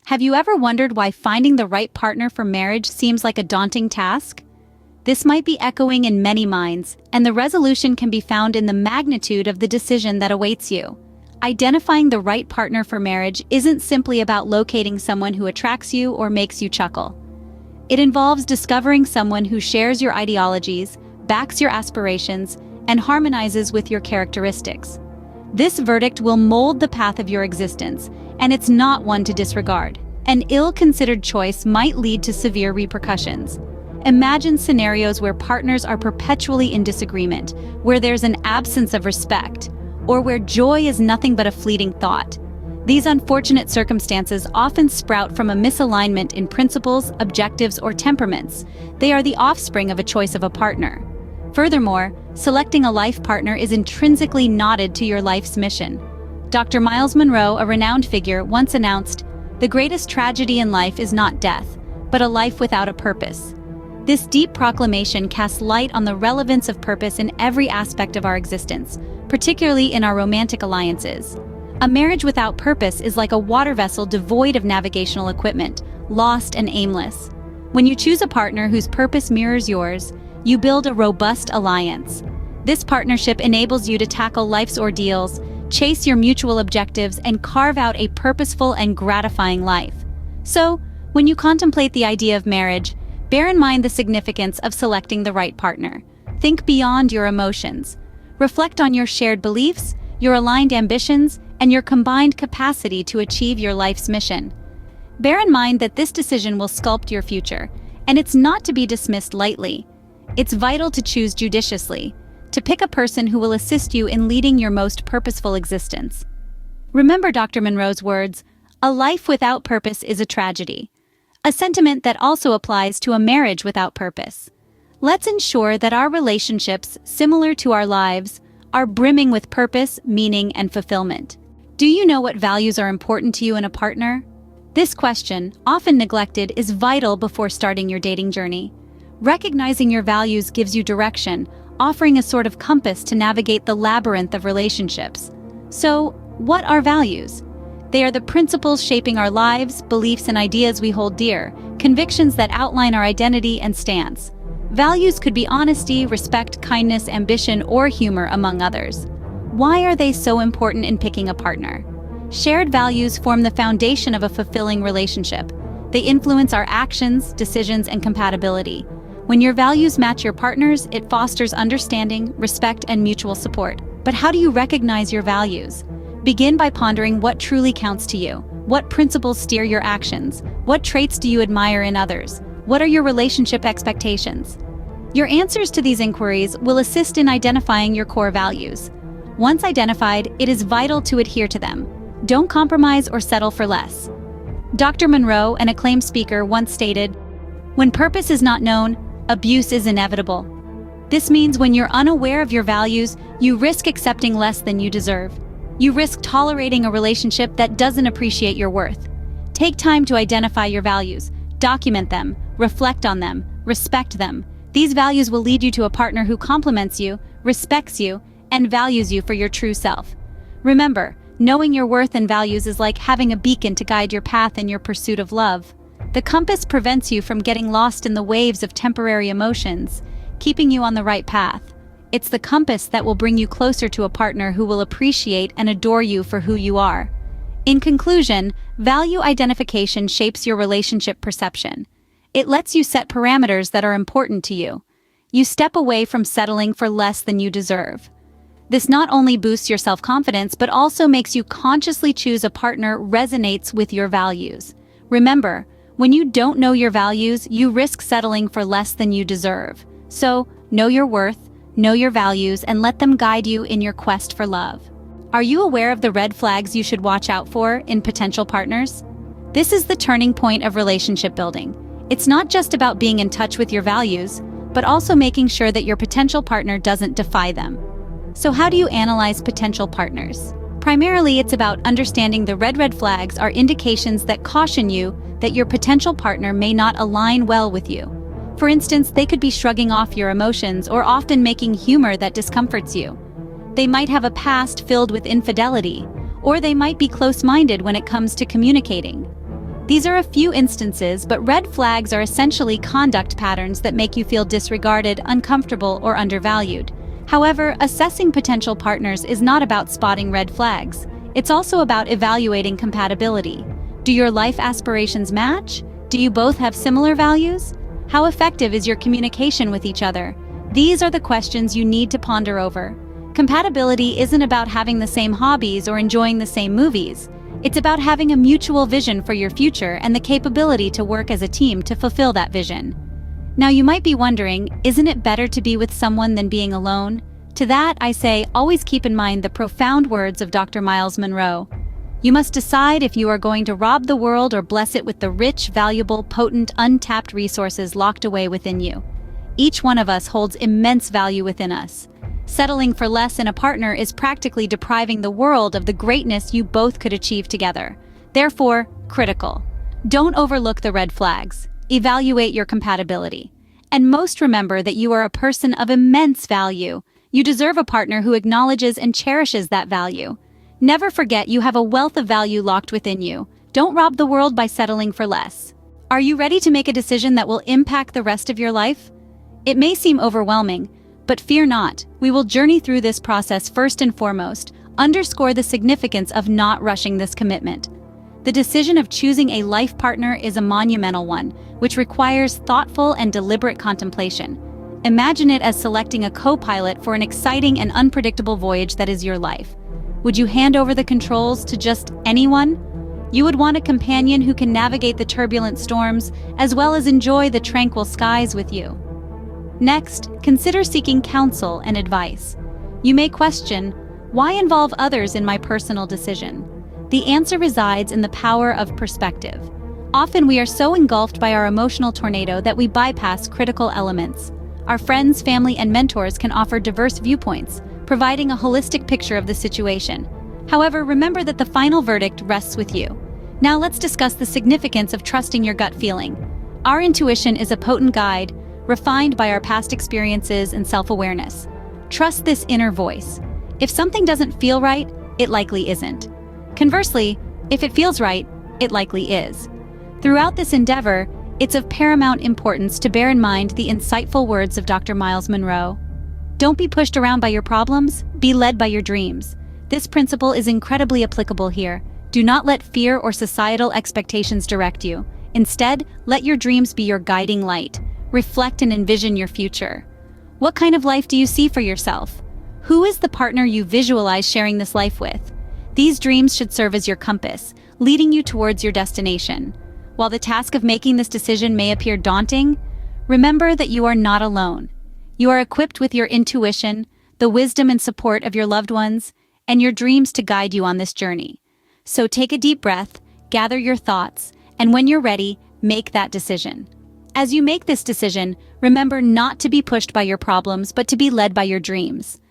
Have you ever wondered why finding the right partner for marriage seems like a daunting task? This might be echoing in many minds, and the resolution can be found in the magnitude of the decision that awaits you. Identifying the right partner for marriage isn't simply about locating someone who attracts you or makes you chuckle. It involves discovering someone who shares your ideologies, backs your aspirations, and harmonizes with your characteristics. This verdict will mold the path of your existence, and it's not one to disregard. An ill-considered choice might lead to severe repercussions. Imagine scenarios where partners are perpetually in disagreement, where there's an absence of respect, or where joy is nothing but a fleeting thought. These unfortunate circumstances often sprout from a misalignment in principles, objectives, or temperaments. They are the offspring of a choice of a partner. Furthermore, selecting a life partner is intrinsically knotted to your life's mission. Dr. Miles Monroe, a renowned figure, once announced, "The greatest tragedy in life is not death, but a life without a purpose." This deep proclamation casts light on the relevance of purpose in every aspect of our existence, particularly in our romantic alliances. A marriage without purpose is like a water vessel devoid of navigational equipment, lost and aimless. When you choose a partner whose purpose mirrors yours, you build a robust alliance. This partnership enables you to tackle life's ordeals, chase your mutual objectives, and carve out a purposeful and gratifying life. So, when you contemplate the idea of marriage, bear in mind the significance of selecting the right partner. Think beyond your emotions. Reflect on your shared beliefs, your aligned ambitions, and your combined capacity to achieve your life's mission. Bear in mind that this decision will sculpt your future, and it's not to be dismissed lightly. It's vital to choose judiciously, to pick a person who will assist you in leading your most purposeful existence. Remember Dr. Monroe's words, "A life without purpose is a tragedy," a sentiment that also applies to a marriage without purpose. Let's ensure that our relationships, similar to our lives, are brimming with purpose, meaning, and fulfillment. Do you know what values are important to you in a partner? This question, often neglected, is vital before starting your dating journey. Recognizing your values gives you direction, offering a sort of compass to navigate the labyrinth of relationships. So, what are values? They are the principles shaping our lives, beliefs, and ideas we hold dear, convictions that outline our identity and stance. Values could be honesty, respect, kindness, ambition, or humor, among others. Why are they so important in picking a partner? Shared values form the foundation of a fulfilling relationship. They influence our actions, decisions, and compatibility. When your values match your partner's, it fosters understanding, respect, and mutual support. But how do you recognize your values? Begin by pondering what truly counts to you. What principles steer your actions? What traits do you admire in others? What are your relationship expectations? Your answers to these inquiries will assist in identifying your core values. Once identified, it is vital to adhere to them. Don't compromise or settle for less. Dr. Monroe, an acclaimed speaker, once stated, "When purpose is not known, abuse is inevitable." This means when you're unaware of your values, you risk accepting less than you deserve. You risk tolerating a relationship that doesn't appreciate your worth. Take time to identify your values, document them, reflect on them, respect them. These values will lead you to a partner who compliments you, respects you, and values you for your true self. Remember, knowing your worth and values is like having a beacon to guide your path in your pursuit of love. The compass prevents you from getting lost in the waves of temporary emotions, keeping you on the right path. It's the compass that will bring you closer to a partner who will appreciate and adore you for who you are. In conclusion, value identification shapes your relationship perception. It lets you set parameters that are important to you. You step away from settling for less than you deserve. This not only boosts your self-confidence, but also makes you consciously choose a partner resonates with your values. Remember, when you don't know your values, you risk settling for less than you deserve. So, know your worth, know your values, and let them guide you in your quest for love. Are you aware of the red flags you should watch out for in potential partners? This is the turning point of relationship building. It's not just about being in touch with your values, but also making sure that your potential partner doesn't defy them. So how do you analyze potential partners? Primarily, it's about understanding the red flags are indications that caution you that your potential partner may not align well with you. For instance, they could be shrugging off your emotions or often making humor that discomforts you. They might have a past filled with infidelity, or they might be close-minded when it comes to communicating. These are a few instances, but red flags are essentially conduct patterns that make you feel disregarded, uncomfortable, or undervalued. However, assessing potential partners is not about spotting red flags. It's also about evaluating compatibility. Do your life aspirations match? Do you both have similar values? How effective is your communication with each other? These are the questions you need to ponder over. Compatibility isn't about having the same hobbies or enjoying the same movies. It's about having a mutual vision for your future and the capability to work as a team to fulfill that vision. Now you might be wondering, isn't it better to be with someone than being alone? To that, I say, always keep in mind the profound words of Dr. Miles Monroe. You must decide if you are going to rob the world or bless it with the rich, valuable, potent, untapped resources locked away within you. Each one of us holds immense value within us. Settling for less in a partner is practically depriving the world of the greatness you both could achieve together. Therefore, critical. Don't overlook the red flags. Evaluate your compatibility. And most remember that you are a person of immense value. You deserve a partner who acknowledges and cherishes that value. Never forget you have a wealth of value locked within you. Don't rob the world by settling for less. Are you ready to make a decision that will impact the rest of your life? It may seem overwhelming, but fear not. We will journey through this process first and foremost, underscore the significance of not rushing this commitment. The decision of choosing a life partner is a monumental one, which requires thoughtful and deliberate contemplation. Imagine it as selecting a co-pilot for an exciting and unpredictable voyage that is your life. Would you hand over the controls to just anyone? You would want a companion who can navigate the turbulent storms, as well as enjoy the tranquil skies with you. Next, consider seeking counsel and advice. You may question, why involve others in my personal decision? The answer resides in the power of perspective. Often we are so engulfed by our emotional tornado that we bypass critical elements. Our friends, family, and mentors can offer diverse viewpoints, providing a holistic picture of the situation. However, remember that the final verdict rests with you. Now let's discuss the significance of trusting your gut feeling. Our intuition is a potent guide, refined by our past experiences and self-awareness. Trust this inner voice. If something doesn't feel right, it likely isn't. Conversely, if it feels right, it likely is. Throughout this endeavor, it's of paramount importance to bear in mind the insightful words of Dr. Miles Monroe. Don't be pushed around by your problems, be led by your dreams. This principle is incredibly applicable here. Do not let fear or societal expectations direct you. Instead, let your dreams be your guiding light. Reflect and envision your future. What kind of life do you see for yourself? Who is the partner you visualize sharing this life with? These dreams should serve as your compass, leading you towards your destination. While the task of making this decision may appear daunting, remember that you are not alone. You are equipped with your intuition, the wisdom and support of your loved ones, and your dreams to guide you on this journey. So take a deep breath, gather your thoughts, and when you're ready, make that decision. As you make this decision, remember not to be pushed by your problems, but to be led by your dreams.